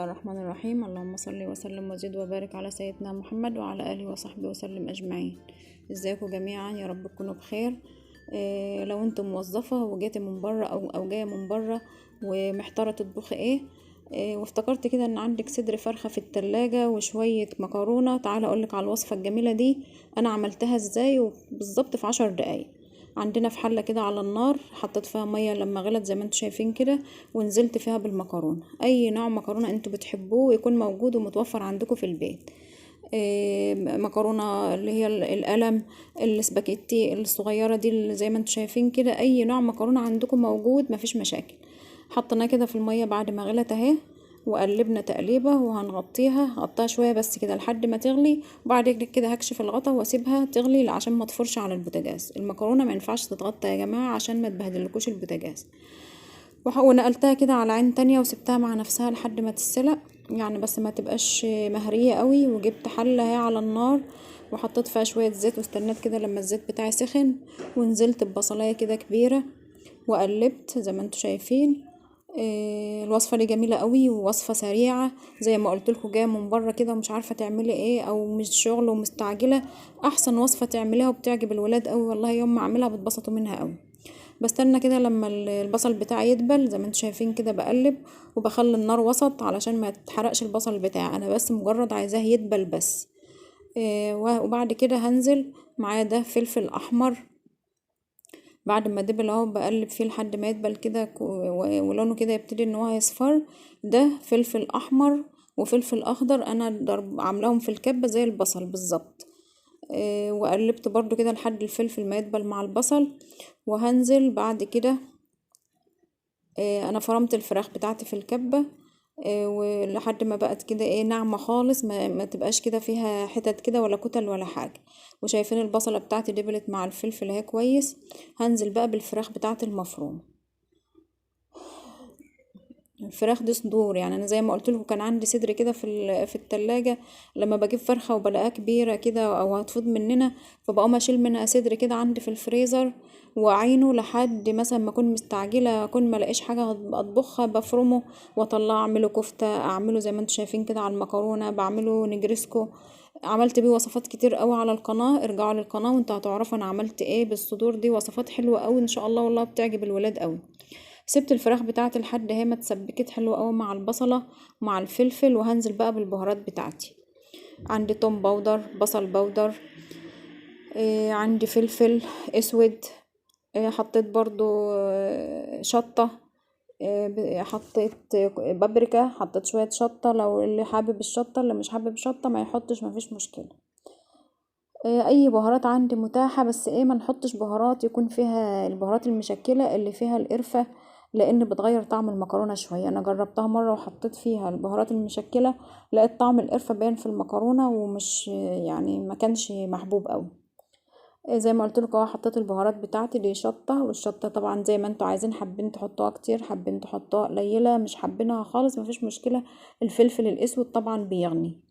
الرحمن الرحيم. اللهم صل وسلم وزد وبارك على سيدنا محمد وعلى آله وصحبه وسلم أجمعين. ازيكم جميعا؟ يا رب تكونوا بخير. لو انت موظفة وجيتي من بره أو جاية من بره ومحتارة تطبخي ايه، وافتكرت كده ان عندك صدر فرخة في التلاجة وشوية مكرونة، تعالى اقولك على الوصفة الجميلة دي انا عملتها ازاي وبالظبط في 10 دقايق. عندنا في حلة كده على النار، حطيت فيها مية لما غلت زي ما انتوا شايفين كده، ونزلت فيها بالمكرونة. اي نوع مكرونة انتوا بتحبوه ويكون موجود ومتوفر عندكم في البيت. مكرونة اللي هي القلم، السباكيتي الصغيرة دي اللي زي ما انتوا شايفين كده، اي نوع مكرونة عندكم موجود مفيش مشاكل. حطيناها كده في المية بعد ما غلت اهي، وقلبنا تقليبه، وهنغطيها شويه بس كده لحد ما تغلي، وبعد كده هكشف الغطا واسيبها تغلي عشان ما تفرش على البوتاجاز. المكرونه ما ينفعش تتغطى يا جماعه عشان ما تبهدلكوش البوتاجاز. ونقلتها كده على عين تانية وسبتها مع نفسها لحد ما تتسلق، يعني بس ما تبقاش مهريه قوي. وجبت حله اهي على النار وحطيت فيها شويه زيت، واستنيت كده لما الزيت بتاعي سخن، ونزلت ببصلايه كده كبيره وقلبت زي ما انتوا شايفين. الوصفه دي جميله قوي ووصفه سريعه، زي ما قلت لكم جايه من بره كده ومش عارفه تعملي ايه او مش شغل ومستعجله، احسن وصفه تعمليها وبتعجب الولاد قوي والله. يوم ما اعملها بتبسطوا منها قوي. بستنى كده لما البصل بتاعي يدبل زي ما انتوا شايفين كده، بقلب وبخلي النار وسط علشان ما يتحرقش البصل بتاعي، انا بس مجرد عايزاه يدبل بس. وبعد كده هنزل معايا ده فلفل احمر. بعد ما دبل اهو بقلب فيه لحد ما يدبل كده ولونه كده يبتدي ان هو يصفر. ده فلفل احمر وفلفل اخضر، انا عاملاهم في الكبة زي البصل بالظبط. وقلبت برضو كده لحد الفلفل ما يدبل مع البصل. وهنزل بعد كده، انا فرمت الفراخ بتاعتي في الكبة، ولحد ما بقت كده ناعمة خالص، ما تبقاش كده فيها حتت كده ولا كتل ولا حاجة. وشايفين البصلة بتاعتي دبلت مع الفلفل اهي كويس. هنزل بقى بالفراخ بتاعتي المفرومة. الفراخ دي صدور، يعني انا زي ما قلت لكم كان عندي صدر كده في التلاجة. لما بجيب فرخة وبلاقيها كبيرة كده او هتفوض مننا، فبقوم اشيل منها صدر كده عندي في الفريزر، واعينه لحد مثلا ما اكون مستعجله، اكون ما لاقيش حاجه اطبخها، بفرمه واطلعه اعمله كفته، اعمله زي ما انتم شايفين كده على المكرونه، بعمله نجرسكو. عملت بيه وصفات كتير قوي على القناه، ارجعوا للقناه وانتوا هتعرفوا انا عملت ايه بالصدور دي. وصفات حلوه قوي ان شاء الله، والله بتعجب الولاد قوي. سبت الفراخ بتاعتي لحد هي ما اتسبكت حلوه قوي مع البصله ومع الفلفل، وهنزل بقى بالبهارات بتاعتي. عندي توم باودر، بصل باودر، عندي فلفل اسود، حطيت برضو شطة، حطيت بابريكا، حطيت شوية شطة. لو اللي حابب الشطة، اللي مش حابب شطة ما يحطش، مفيش مشكلة. اي بهارات عندي متاحة، بس ما نحطش بهارات يكون فيها البهارات المشكلة اللي فيها القرفة، لان بتغير طعم المكرونة شوية. انا جربتها مرة وحطيت فيها البهارات المشكلة، لقيت طعم القرفة باين في المكرونة ومش يعني ما كانش محبوب قوي. زي ما قلت لكم حطيت البهارات بتاعتي دي شطه، والشطه طبعا زي ما انتوا عايزين، حابين تحطوها كتير حابين تحطوها قليله، مش حابينها خالص مفيش مشكله. الفلفل الاسود طبعا بيغني.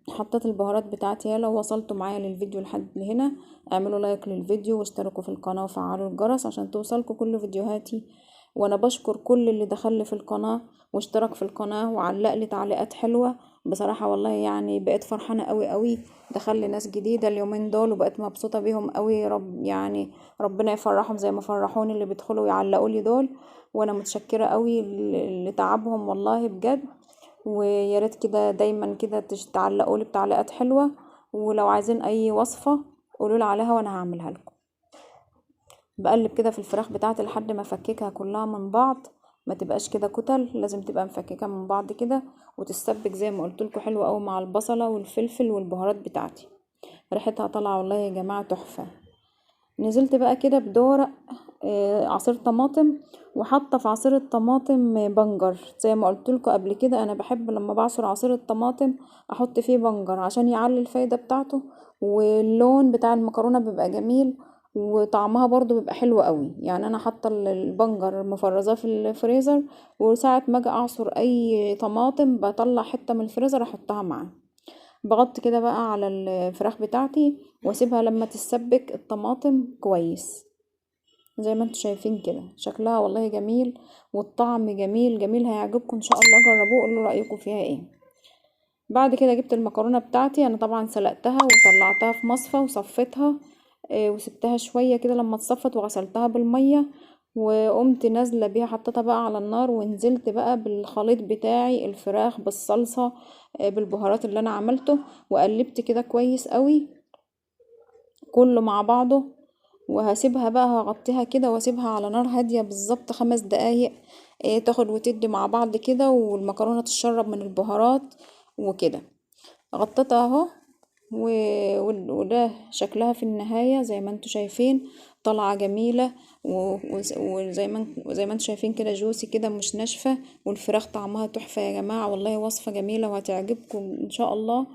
حطيت البهارات بتاعتي. لو وصلتوا معايا للفيديو لحد هنا، اعملوا لايك للفيديو واشتركوا في القناه وفعلوا الجرس عشان توصلكوا كل فيديوهاتي. وانا بشكر كل اللي دخل في القناه واشترك في القناه وعلق لي تعليقات حلوه. بصراحه والله يعني بقيت فرحانه قوي قوي، دخل لي ناس جديده اليومين دول وبقيت مبسوطه بيهم قوي. يعني ربنا يفرحهم زي ما فرحوني اللي بيدخلوا ويعلقوا لي دول، وانا متشكره قوي لتعبهم والله بجد. ويا ريت كده دايما كده تعلقوا لي بتعليقات حلوه، ولو عايزين اي وصفه قولوا لي عليها وانا هعملها لكم. بقلب كده في الفراخ بتاعتي لحد ما افككها كلها من بعض، ما تبقاش كده كتل، لازم تبقى مفككه من بعض كده وتتسبك زي ما قلت لكم حلوه قوي مع البصله والفلفل والبهارات بتاعتي. ريحتها طالعه والله يا جماعه تحفه. نزلت بقى كده بدورق عصير طماطم، وحاطه في عصير الطماطم بنجر. زي ما قلت لكم قبل كده انا بحب لما بعصر عصير الطماطم احط فيه بنجر عشان يعلي الفايده بتاعته، واللون بتاع المكرونه بيبقى جميل، وطعمها برضو بيبقى حلو قوي. يعني انا حاطه البنجر مفرزاه في الفريزر، وساعه ما اجي اعصر اي طماطم بطلع حته من الفريزر احطها معاه. بغطي كده بقى على الفراخ بتاعتي واسيبها لما تتسبك الطماطم كويس. زي ما انتوا شايفين كده. شكلها والله جميل والطعم جميل جميل، هيعجبكم ان شاء الله. جربوه قولوا رأيكم فيها ايه. بعد كده جبت المكرونة بتاعتي، انا طبعا سلقتها وطلعتها في مصفى وصفيتها وسبتها شوية كده لما اتصفت، وغسلتها بالمية، وقمت نازلة بيها حطيتها بقى على النار، ونزلت بقى بالخليط بتاعي، الفراخ بالصلصة بالبهارات اللي انا عملته، وقلبت كده كويس قوي كله مع بعضه. وهسيبها بقى، هغطيها كده واسيبها على نار هادية بالظبط 5 دقايق تاخد وتدي مع بعض كده، والمكرونة تشرب من البهارات وكده. غطيتها اهو، وده شكلها في النهاية زي ما انتوا شايفين، طالعة جميلة وزي ما انتوا شايفين كده جوسي كده مش ناشفة، والفراخ طعمها تحفة يا جماعة، والله وصفة جميلة وهتعجبكم ان شاء الله.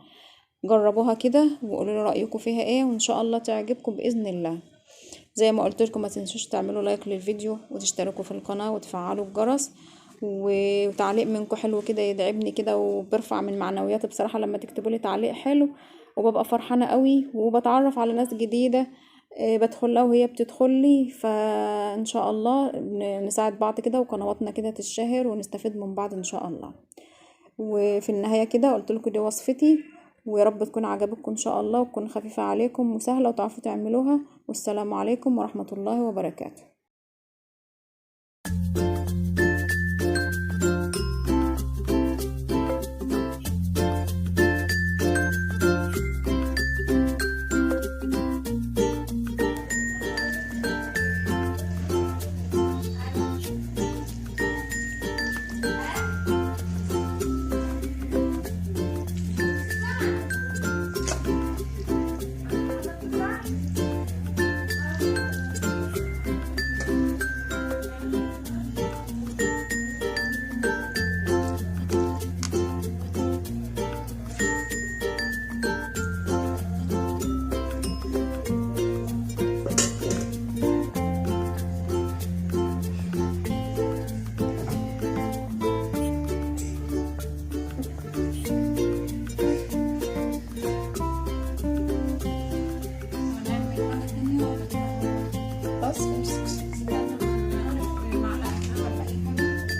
جربوها كده وقولوا لي رأيكم فيها ايه، وان شاء الله تعجبكم بإذن الله. زي ما قلت لكم ما تنسوش تعملوا لايك للفيديو وتشتركوا في القناة وتفعلوا الجرس، وتعليق منكم حلو كده يدعمني كده وبرفع من معنوياتي بصراحة لما تكتبوا لي تعليق حلو، وببقى فرحانة قوي وبتعرف على ناس جديدة بدخل لها وهي بتدخل لي، فان شاء الله نساعد بعض كده وقنواتنا كده تشتهر ونستفيد من بعض ان شاء الله. وفي النهاية كده قلت لكم دي وصفتي، ويا رب تكون عجبتكم ان شاء الله وتكون خفيفة عليكم وسهلة وتعرفوا تعملوها. والسلام عليكم ورحمة الله وبركاته.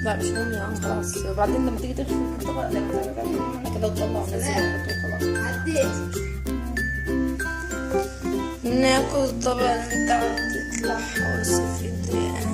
لا مش مهم يعني خلاص، وبعدين لما تيجي تغسل الطبق كده وتطلع نزلها وخلاص. ناكل الطبق اللي انت عم تطلع حوالي 0 دقايق.